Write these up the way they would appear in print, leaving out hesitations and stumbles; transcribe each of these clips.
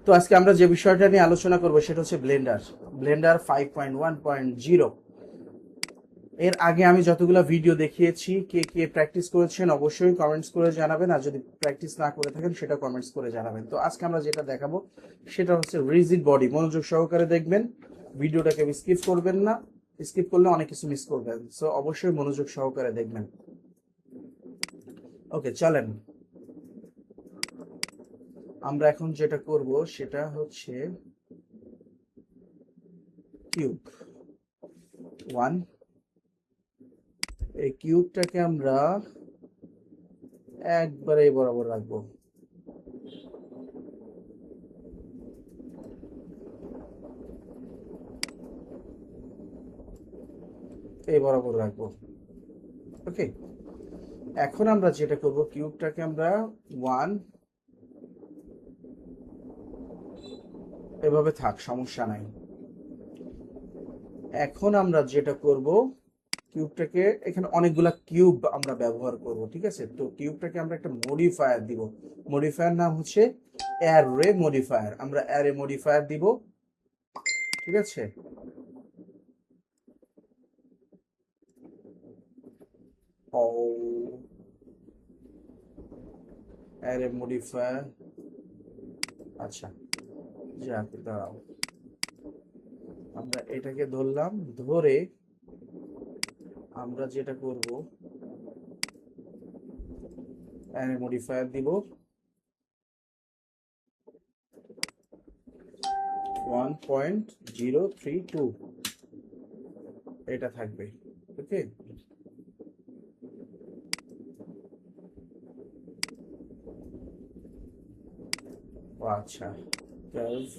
তো আজকে আমরা যে বিষয়টা নিয়ে আলোচনা করব সেটা হচ্ছে ব্লেন্ডার 5.1.0। এর আগে আমি যতগুলো ভিডিও দেখিয়েছি, কে কে প্র্যাকটিস করেছেন অবশ্যই কমেন্টস করে জানাবেন, আর যদি প্র্যাকটিস না করে থাকেন সেটা কমেন্টস করে জানাবেন। তো আজকে আমরা যেটা দেখাবো সেটা হচ্ছে রিজিড বডি। মনোযোগ সহকারে দেখবেন, ভিডিওটাকে স্কিপ করবেন না, স্কিপ করলে অনেক কিছু মিস করবেন। সো অবশ্যই মনোযোগ সহকারে দেখবেন। ওকে, চলেন আমরা এখন যেটা করব সেটা হচ্ছে কিউব 1। এই কিউবটাকে আমরা একবারে বরাবর রাখবো। এই বরাবর রাখবো। ওকে, এখন আমরা যেটা করব কিউবটাকে আমরা 1 এভাবে থাক, সমস্যা নাই। এখন আমরা যেটা করব কিউবটাকে, এখানে অনেকগুলা কিউব আমরা ব্যবহার করব, ঠিক আছে? তো কিউবটাকে আমরা একটা মডিফায়ার দিব। মডিফায়ার নাম হচ্ছে অ্যারে মডিফায়ার। আমরা অ্যারে মডিফায়ার দিব, ঠিক আছে? ও, অ্যারে মডিফায়ার, আচ্ছা যাক, দাঁড়াও, আমরা এটাকে ধরলাম। ধরে আমরা যেটা করব অ্যারে মডিফায়ার দিব 1.032, এটা থাকবে। ওকে, আচ্ছা, কার্ভ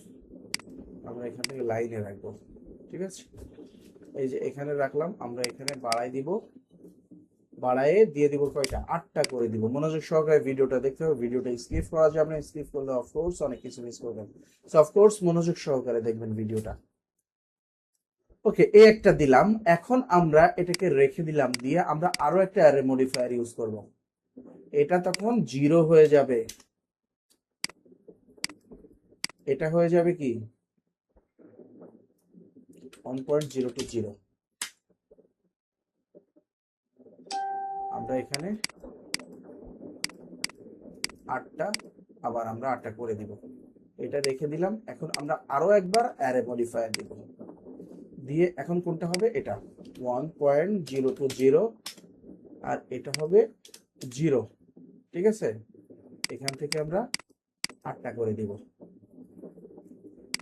আমরা এখান থেকে লাইনে রাখবো, ঠিক আছে? এই যে এখানে রাখলাম, আমরা এখানে বাড়াই দিব, বাড়ায়ে দিয়ে দিব কয়টা, 8টা করে দিব। মনোযোগ সহকারে ভিডিওটা দেখতে হবে, ভিডিওটা স্কিপ করা যাবে না, স্কিপ করলে অফকোর্স অনেক কিছু মিস করবেন। সো অফকোর্স মনোযোগ সহকারে দেখবেন ভিডিওটা। ওকে, এই একটা দিলাম। এখন আমরা এটাকে রেখে দিলাম, দিয়ে আমরা আরো একটা অ্যারে মডিফায়ার ইউজ করব। এটা তখন 0 হয়ে যাবে। এটা হয়ে যাবে কি 1.020। আমরা এখানে 8টা, আবার আমরা 8টা করে দিব। এটা রেখে দিলাম। এখন আমরা আরো একবার অ্যারে মডিফায়ার দিব, দিয়ে এখন কোনটা হবে, এটা 1.020, আর এটা হবে 0, ঠিক আছে? এখান থেকে আমরা 8টা করে দিব।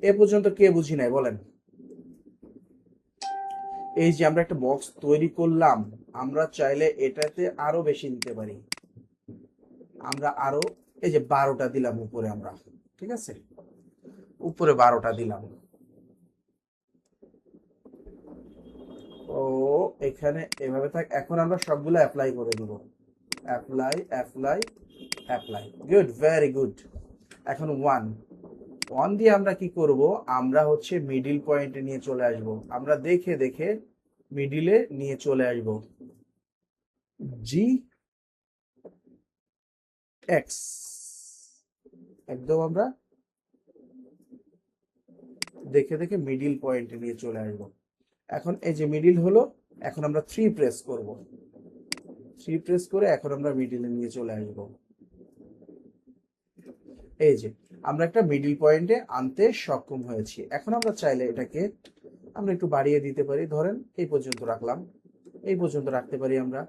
এ পর্যন্ত কে বুঝি নাই বলেন? এই যে আমরা একটা বক্স তৈরি করলাম, আমরা চাইলে এটাতে আরো বেশি দিতে পারি। আমরা আরো, এই যে 12টা দিলাম উপরে আমরা, ঠিক আছে? উপরে 12টা দিলাম। ও, এখানে এভাবে থাক। এখন আমরা সবগুলো অ্যাপ্লাই করে দিব। Apply, apply, apply, good, very good. এখন 1 দিয়ে আমরা কি করব, আমরা হচ্ছে মিডিল পয়েন্টে নিয়ে চলে আসব। আমরা দেখে দেখে মিডিলে নিয়ে চলে আসব। জি এক্স, একদম আমরা দেখে দেখে মিডিল পয়েন্টে নিয়ে চলে আসব। এখন এই যে মিডিল হলো, এখন আমরা 3 প্রেস করব। 3 প্রেস করে এখন আমরা মিডিলে নিয়ে চলে আসব। এই যে আমরা একটা মিডিল পয়েন্টে আনতে সক্ষম হয়েছি। এখন আমরা চাইলে এটাকে আমরা একটু বাড়িয়ে দিতে পারি। ধরেন এই পর্যন্ত রাখলাম, এই পর্যন্ত রাখতে পারি আমরা,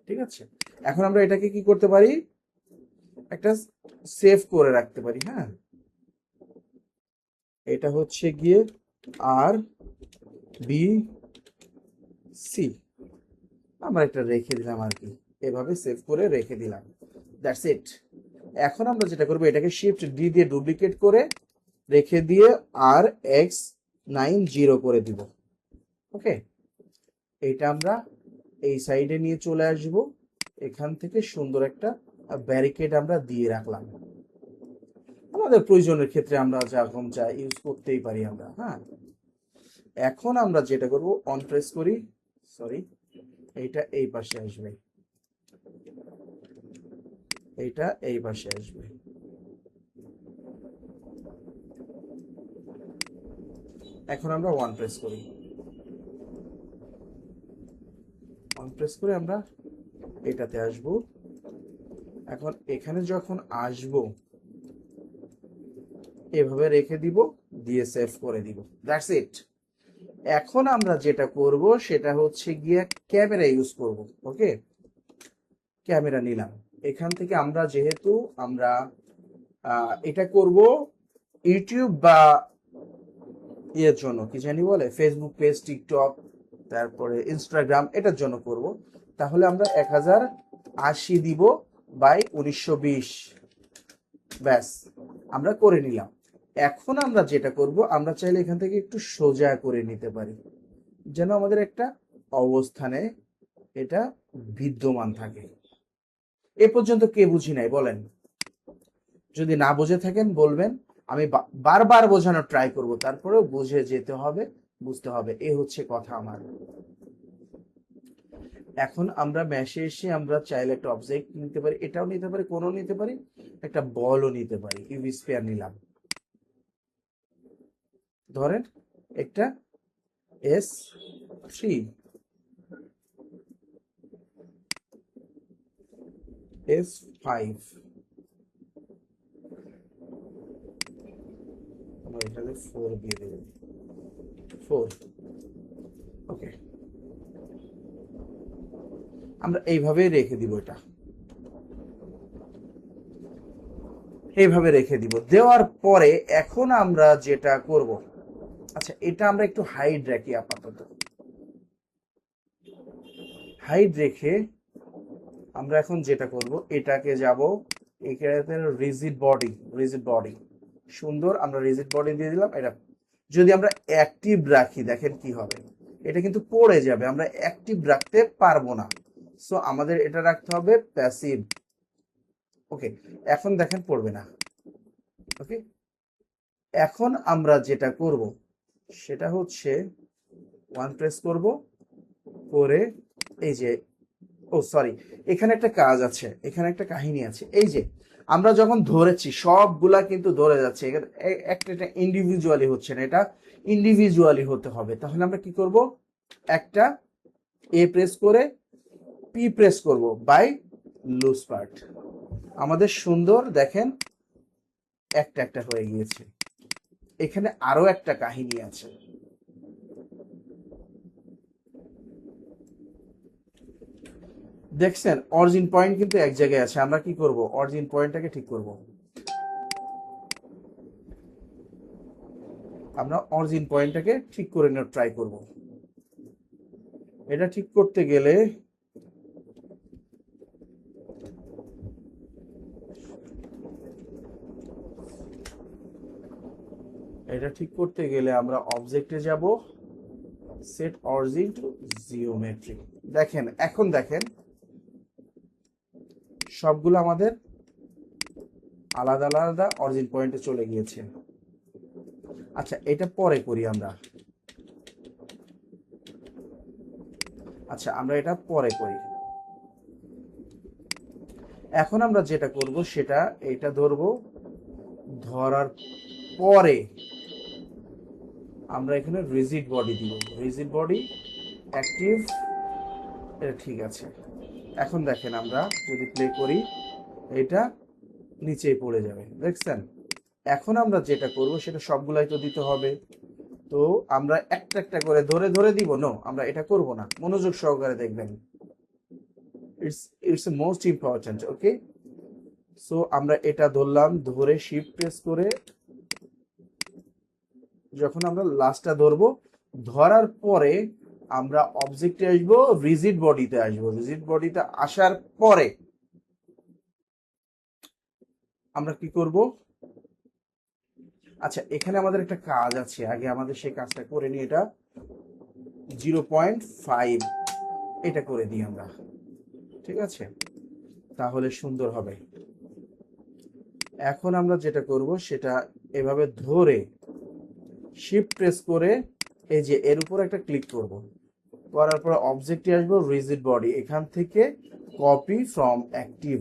ঠিক আছে? এখন আমরা এটাকে কি করতে পারি, একটা সেভ করে রাখতে পারি। হ্যাঁ, এটা হচ্ছে গিয়ে আর বি সি, আমরা এটা রেখে দিলাম আর কি, এভাবে সেভ করে রেখে দিলাম। That's it. এখন আমরা যেটা করবো, এটাকে শিফট ডি দিয়ে ডুপ্লিকেট করে রেখে দিয়ে আর x90 করে দিব। ওকে, এটা আমরা এই সাইডে নিয়ে চলে আসব। এখান থেকে সুন্দর একটা ব্যারিকেড আমরা দিয়ে রাখলাম। আমাদের প্রয়োজনের ক্ষেত্রে আমরা যখন যা ইউজ করতেই পারি আমরা। হ্যাঁ, এখন আমরা যেটা করব, অন প্রেস করি, সরি, এইটা এই পাশে আসবে, এইটা এই পাশে আসবে। এখন আমরা ওয়ান প্রেস করি, ওয়ান প্রেস করে আমরা এটাতে আসব। এখন এখানে যখন আসব এভাবে রেখে দিব, দিয়ে সেভ করে দিব, দ্যাটস ইট। এখন আমরা যেটা করব সেটা হচ্ছে গিয়ে ক্যামেরা ইউজ করব। ওকে, ক্যামেরা নিলাম। এখান থেকে আমরা যেহেতু আমরা এটা করব ইউটিউব বা ইয়ের জন্য, কি জানি বলে, ফেসবুক পেজ, টিকটক, তারপরে ইনস্টাগ্রাম, এটার জন্য করব, তাহলে আমরা 1080 দিব বাই 1920, ব্যাস আমরা করে নিলাম। এখন আমরা যেটা করব, আমরা চাইলে এখান থেকে একটু সোজা করে নিতে পারি, যেন আমাদের একটা অবস্থানে এটা বিদ্যমান থাকে। এ পর্যন্ত কে বুঝি নাই বলেন? যদি না বুঝে থাকেন বলবেন, আমি বারবার বোঝানোর ট্রাই করব, তারপরেও বুঝে যেতে হবে, বুঝতে হবে, এ হচ্ছে কথা আমার। এখন আমরা ম্যাশে এসে আমরা চাইলে একটা অবজেক্ট নিতে পারি, এটাও নিতে পারি, কোনো নিতে পারি, একটা বলও নিতে পারি। ইউভি স্ফিয়ার নিলাম, ধরেন একটা S3, S5, আমরা এখানে 4 দিয়ে দেব, 4। ওকে, আমরা এইভাবে রেখে দিব, এটা এইভাবে রেখে দিব। দেওয়ার পরে এখন আমরা যেটা করব, আচ্ছা এটা আমরা একটু হাইড রাখি আপাতত। হাইড রেখে আমরা এখন যেটা করব, এটাকে যাব এখানে রিজিড বডি, রিজিড বডি, সুন্দর, আমরা রিজিড বডি দিয়ে দিলাম। এটা যদি আমরা অ্যাক্টিভ রাখি, দেখেন কি হবে, এটা কিন্তু পড়ে যাবে, আমরা অ্যাক্টিভ রাখতে পারবো না। সো আমাদের এটা রাখতে হবে প্যাসিভ। ওকে, এখন দেখেন পড়বে না। ওকে, এখন আমরা যেটা করব সেটা হচ্ছে ওয়ান প্রেস করব, করে এই যে, ও সরি, এখানে একটা কাজ আছে, এখানে একটা কাহিনী আছে। এই যে আমরা যখন ধরেছি সবগুলা কিন্তু ধরে যাচ্ছে, একটা একটা ইন্ডিভিজুয়ালি হচ্ছে না, এটা ইন্ডিভিজুয়ালি হতে হবে। তাহলে আমরা কি করব, একটা এ প্রেস করে পি প্রেস করব বাই লুজ পার্ট, আমাদের সুন্দর দেখেন একটা একটা হয়ে গিয়েছে। এখানে আরো একটা কাহিনী আছে, দেখছেন অরিজিন পয়েন্ট কিন্তু এক জায়গায় আছে। আমরা কি করব, অরিজিন পয়েন্টটাকে ঠিক করব, আমরা অরিজিন পয়েন্টটাকে ঠিক করে নেওয়ার ট্রাই করব। এটা ঠিক করতে গেলে আমরা অবজেক্টে যাব, সেট অরিজিন টু জিওমেট্রি। দেখেন এখন দেখেন সবগুলো আমাদের আলাদা আলাদা অরিজিন পয়েন্টে চলে গিয়েছে। আচ্ছা এটা পরে করি আমরা, আচ্ছা আমরা এটা পরে করি। এখন আমরা যেটা করব সেটা এটা ধরবো, ধরার পরে আমরা এখানে রিজিড বডি দিব, রিজিড বডি অ্যাক্টিভ, এটা ঠিক আছে। এখন দেখেন আমরা যদি প্লে করি, এটা নিচেই পড়ে যাবে, দেখছেন? এখন আমরা যেটা করব সেটা সবগুলাই তো দিতে হবে, তো আমরা একটা একটা করে ধরে ধরে দিব। নো, আমরা এটা করব না, মনোযোগ সহকারে দেখবেন, it's most important. Okay, so আমরা এটা ধরলাম, ধরে শিফট প্রেস করে যখন আমরা লাস্টটা ধরবো, ধরার পরে আমরা অবজেক্টে আসবো, রিজিড বডিতে আসবো, রিজিড বডিতে আসার পরে আমরা কি করব, আচ্ছা এখানে আমাদের একটা কাজ আছে, আগে আমাদের সেই কাজটা করে নিই। এটা 0.5 এটা করে দিই আমরা, ঠিক আছে, তাহলে সুন্দর হবে। এখন আমরা যেটা করব সেটা এভাবে ধরে শিফট প্রেস করে এই যে এর উপর একটা ক্লিক করব, করার পর অবজেক্টে আসবো, রিজিড বডি, এখান থেকে কপি ফ্রম অ্যাক্টিভ।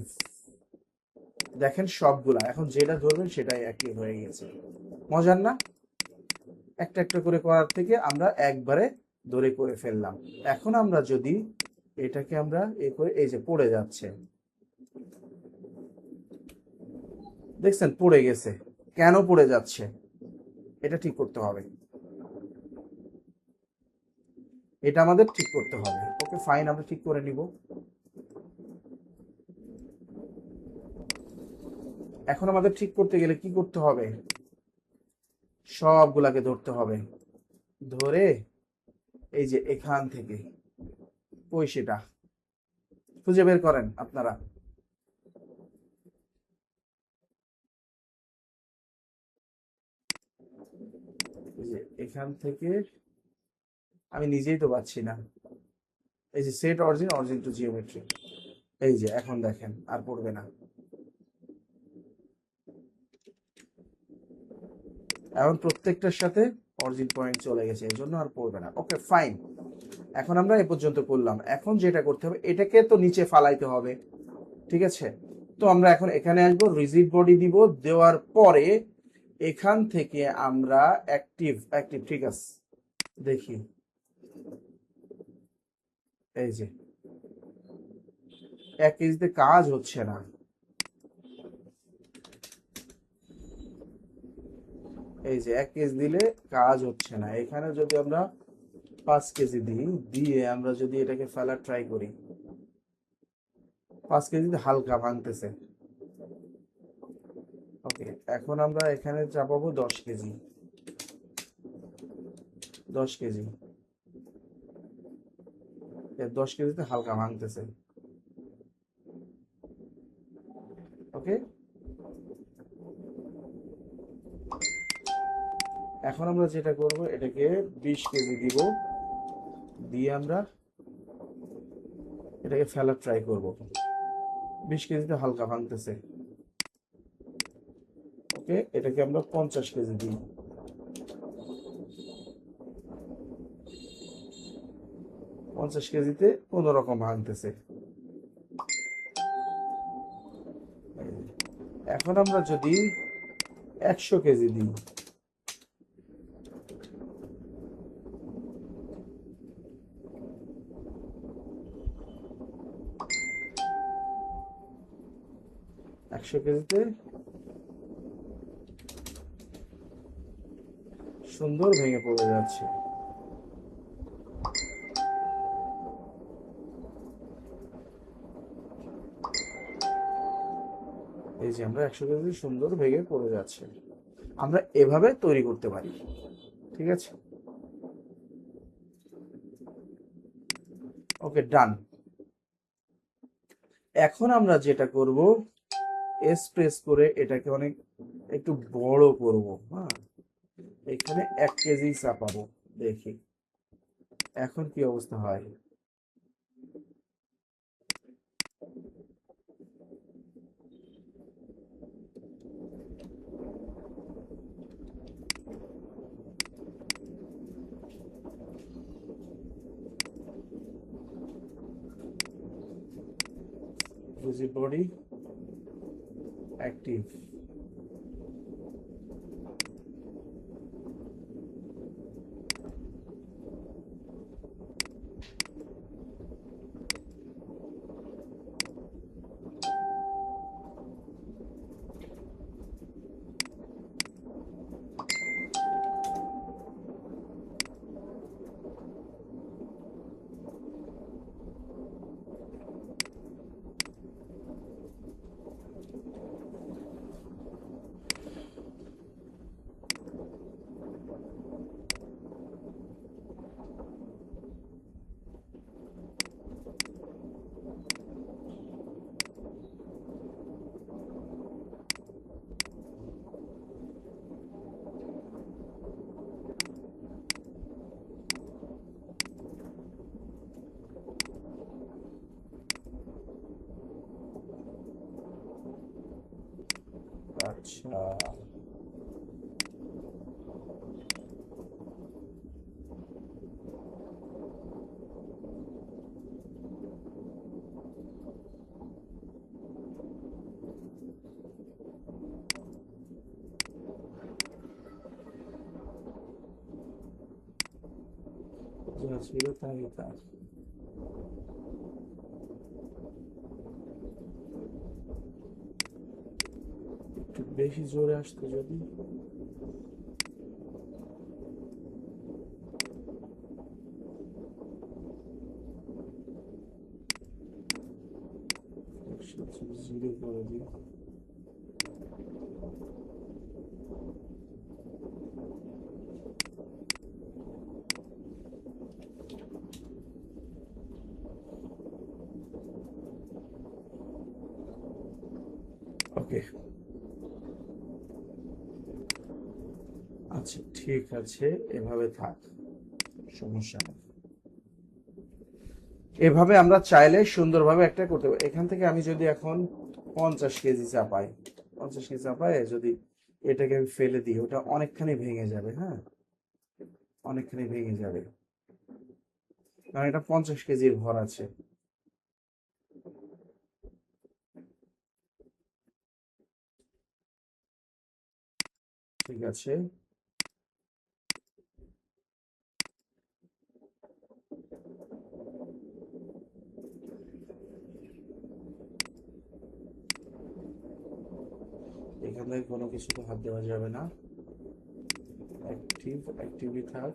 দেখেন সবগুলা এখন যেটা ধরবেন সেটাই অ্যাক্টিভ হয়ে গেছে, মজার না? একটা একটা করে করার থেকে আমরা একবারে ধরে করে ফেললাম। এখন আমরা যদি এটাকে আমরা এই যে পড়ে যাচ্ছে, দেখছেন পড়ে গেছে, কেন পড়ে যাচ্ছে এটা ঠিক করতে হবে, এটা আমাদের ঠিক করতে হবে। ওকে ফাইন, আমরা ঠিক করে নিব। এখন আমাদের ঠিক করতে গেলে কি করতে হবে, সবগুলাকে ধরতে হবে, ধরে এই যে এখান থেকে কই সেটা খুঁজে বের করেন আপনারা। এই যে এখান থেকে আমি নিজেই তো পাচ্ছি না, এই যে set origin, origin to geometry, এই যে এখন দেখেন আর পড়বে না, এখন প্রত্যেকটার সাথে অরিজিন পয়েন্ট চলে গেছে, এই জন্য আর পড়বে না। ওকে ফাইন, এখন আমরা এ পর্যন্ত করলাম। এখন যেটা করতে হবে, এটাকে তো নিচে ফালাইতে হবে, ঠিক আছে? তো আমরা এখন এখানে আসবো, রিজিড বডি দিব, দেওয়ার পরে এখান থেকে আমরা অ্যাক্টিভ অ্যাক্টিভ, ঠিক আছে দেখি, এই যে এক কেজিতে কাজ হচ্ছে না, এই যে 1 কেজি দিলে কাজ হচ্ছে না। এখানে যদি আমরা 5 কেজি দিই, দিয়ে আমরা যদি এটাকে ফেলার ট্রাই করি, 5 কেজিতে হালকা ভাঙতেছে। ওকে, এখন আমরা এখানে চাপাবো 10 কেজি, 10 কেজি, 10 কেজিতে হালকা ভাঙতেছে। ওকে, এখন আমরা যেটা করব, এটাকে 20 কেজি দিব, দিয়ে আমরা এটাকে ফেলার ট্রাই করব। 20 কেজিতে হালকা ভাঙতেছে। ওকে, এটাকে আমরা 50 কেজি দিই, 50 কেজিতে কোন রকম ভাঙতেছে। এখন আমরা যদি 100 কেজি দিই, 100 কেজিতে সুন্দর ভেঙে পড়ে যাচ্ছে। এই যে আমরা 100 কেজি সুন্দর ভেঙে পড়ে যাচ্ছে। আমরা এভাবে তৈরি করতে পারি, ঠিক আছে? ওকে ডান। এখন আমরা যেটা করব, এস প্রেস করে এটাকে অনেক একটু বড় করব। হ্যাঁ, এখানে 1 কেজি চাপাবো, দেখি এখন কি অবস্থা হয়। rigid body active, আচ্ছা যা ছিল তাই তার। একটু বেশি জোরে আসতো যদি। জিরো করে দিই। ওকে, আচ্ছা ঠিক আছে, এভাবে থাক, সমস্যা নেই। এভাবে আমরা চাইলে সুন্দরভাবে একটা করতে পারি। এখান থেকে আমি যদি এখন 50 কেজি চাপাই, 50 কেজি চাপাই যদি এটাকে আমি ফেলে দিই, ওটা অনেকখানি ভেঙে যাবে। হ্যাঁ, অনেকখানি ভেঙে যাবে, কারণ এটা 50 কেজির ভর আছে। ঠিক আছে, এখান থেকে কোনো কিছুতে হাত দেওয়া যাবে না। অ্যাক্টিভই থাক।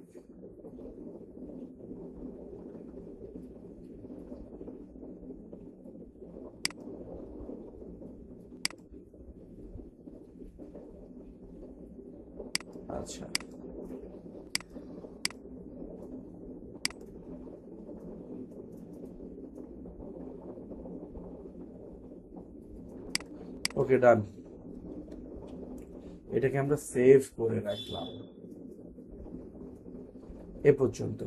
আচ্ছা, ওকে ডান। এটাকে আমরা সেভ করে রাখলাম। এ পর্যন্ত,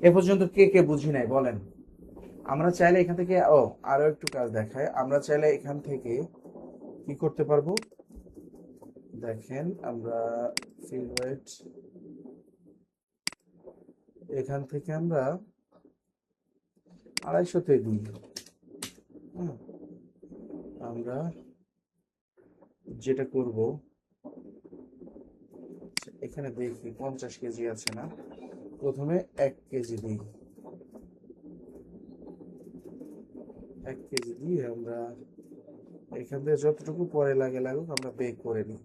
এ পর্যন্ত কে কে বুঝি নাই বলেন? আমরা চাইলে এখান থেকে, ও আরো একটু কাজ দেখায়, আমরা চাইলে এখান থেকে কি করতে পারবো দেখেন, আমরা ফিল্ড ওয়েট, এখান থেকে আমরা 250-তে দিই। হ্যাঁ, আমরা যেটা করব, এখানে দেখি 50 কেজি আছে না, প্রথমে 1 কেজি দিই। 1 কেজি দিয়ে আমরা এখান থেকে যতটুকু পরে লাগে লাগুক, আমরা বেক করে নিই।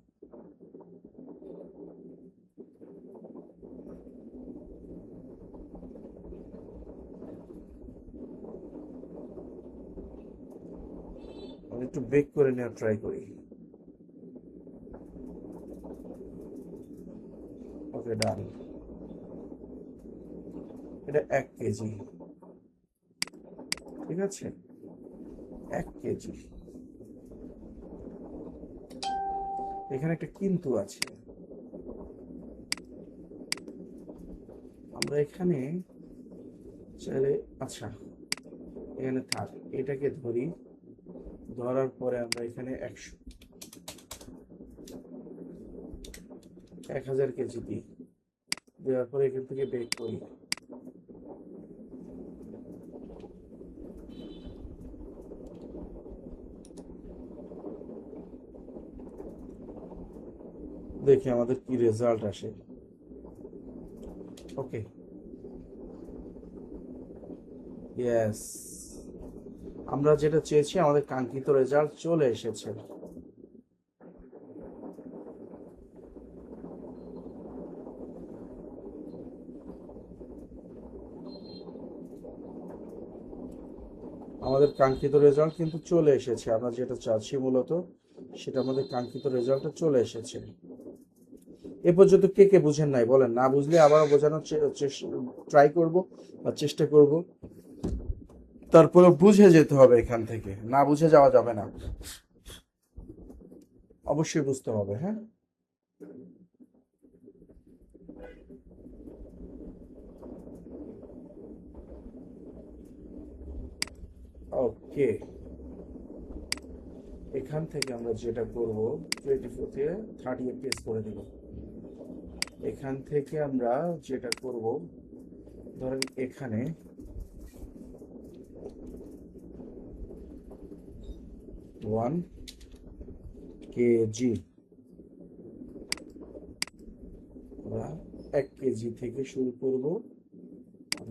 আমি একটু বেক করে নেওয়ার ট্রাই করি। ওকে ডান। এটা 1 কেজি, ঠিক আছে, 1 কেজি। এখানে একটা কিন্তু আছে, আমরা এখানে চাইলে, আচ্ছা এখানে থাক, এটাকে ধরি, ধরার পরে আমরা এখানে 1000 কেজি দিই, দেওয়ার পরে এখান থেকে বেক করি। দেখি আমাদের কি রেজাল্ট আসে। ওকে, ইয়েস, আমরা যেটা চেয়েছি আমাদের কাঙ্ক্ষিত রেজাল্ট চলে এসেছে। আমাদের কাঙ্ক্ষিত রেজাল্ট কিন্তু চলে এসেছে, আমরা যেটা চাচ্ছি মূলত সেটা, আমাদের কাঙ্ক্ষিত রেজাল্টটা চলে এসেছে। এ পর্যন্ত কে কে বুঝেন নাই বলেন, না বুঝলে আবারও বোঝানোর ট্রাই করব বা চেষ্টা করব। তারপরে বুঝে যেতে হবে, এখান থেকে না বুঝে যাওয়া যাবে না, অবশ্যই বুঝতে হবে। হ্যাঁ, ওকে, এখান থেকে আমরা যেটা করব, 24 থেকে 38 পেজ করে দেব। এখান থেকে আমরা যেটা করব, ধরেন এখানে 1 কেজি, আমরা 1 কেজি থেকে শুরু করব,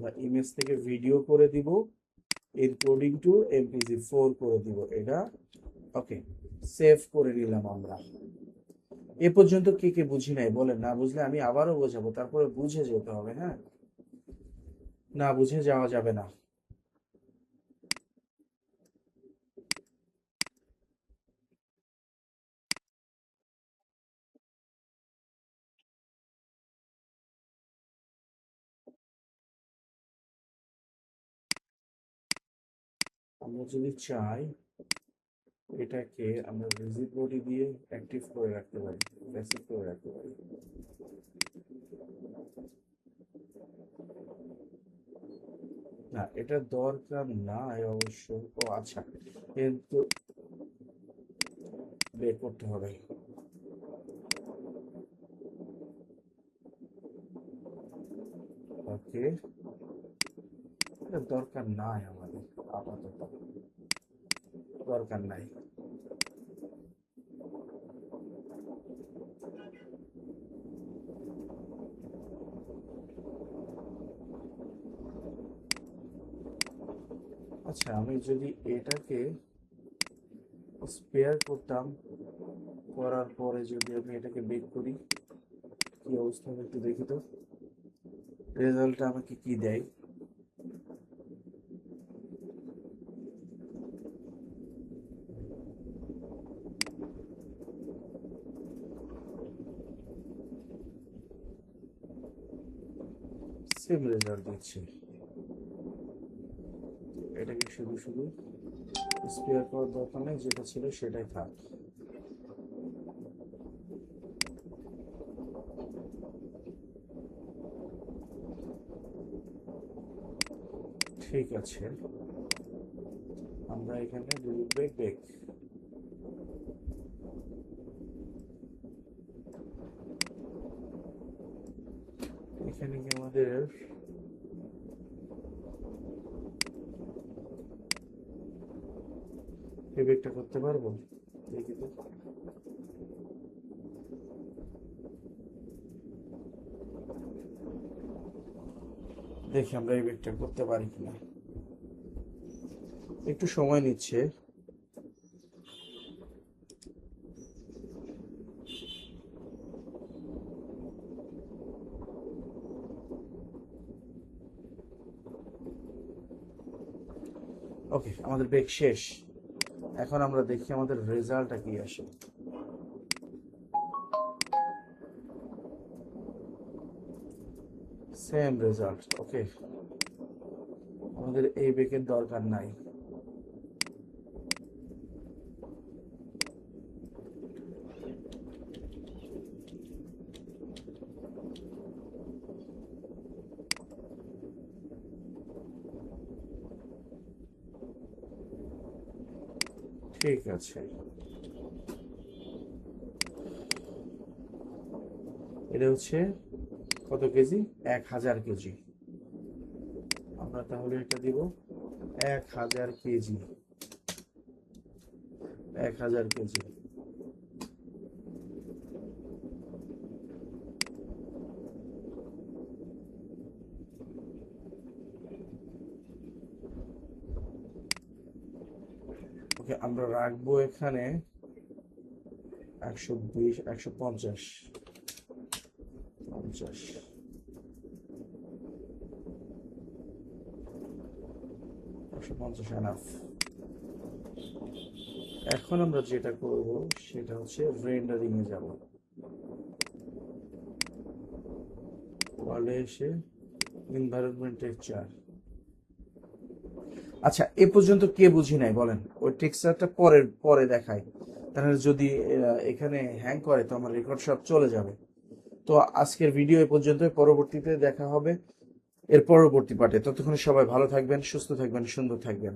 আমরা ইমেজ থেকে ভিডিও করে দিব, ইনক্লুডিং টু MP4 করে দিব এটা। ওকে, সেভ করে নিলাম আমরা। এ পর্যন্ত কে কে বুঝি নাই বলেন, না বুঝলে আমি আবারও বোঝাবো, তারপরে বুঝে যেতে হবে। হ্যাঁ, না বুঝে যাওয়া যাবে না। আমরা যদি চাই এটাকে আমরা ভিজিট বডি দিয়ে অ্যাক্টিভ করে রাখতে পারি, প্যাসিভ করে রাখতে পারি। না, এটা দরকার নাই অবশ্য। ও আচ্ছা, কিন্তু বের করতে হবে। ওকে, এটা দরকার নাই আমাদের, আপাতত দরকার নাই। আচ্ছা, আমি যদি এটাকে স্পেয়ার করতাম, করার পরে যদি আমি এটাকে বেক করি, কি অবস্থা হবে একটু দেখি তো, রেজাল্টটা আমাকে কি দেয়। সেম রেজাল্ট দিচ্ছে। এটাকে শুধু শুধু স্পেয়ার করার দরকার নেই, যেটা ছিল সেটাই থাক। ঠিক আছে, আমরা এখানে ডিলিট ব্রেক ব্রেক, এখানে কি আমাদের এই ব্রেকটা করতে পারবো? দেখি তো। দেখি আমরা এই ব্রেকটা করতে পারি কিনা, একটু সময় নিচ্ছে। ওকে, আমাদের ব্রেক শেষ। এখন আমরা দেখি আমাদের রেজাল্টটা কি আসে। Same result. ওকে, আমাদের এই ব্রেকের দরকার নাই। ঠিক আছে, এটা হচ্ছে কত কেজি? 1000 কেজি। আমরা তাহলে এটা দিব 1000 কেজি, 1000 কেজি। ওকে, আমরা রাখবো এখানে 120, 150, 50, 150 এনাফ। এখন আমরা যেটা করব সেটা হচ্ছে রেন্ডারিং এ যাব, ওয়ার্ল্ডে এসে এনভায়রনমেন্ট টেক্সচার। আচ্ছা, এ পর্যন্ত কে বুঝি নাই বলেন? ওই টেক্সচারটা পরে পরে দেখায়, তাহলে যদি এখানে হ্যাং করে তো আমার রেকর্ড সব চলে যাবে। তো আজকের ভিডিও এ পর্যন্ত, পরবর্তীতে দেখা হবে এর পরবর্তী পার্টে। ততক্ষণ সবাই ভালো থাকবেন, সুস্থ থাকবেন, সুন্দর থাকবেন।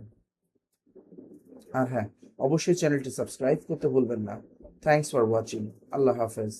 আর হ্যাঁ, অবশ্যই চ্যানেলটি সাবস্ক্রাইব করতে ভুলবেন না। Thanks for watching. আল্লাহ হাফেজ।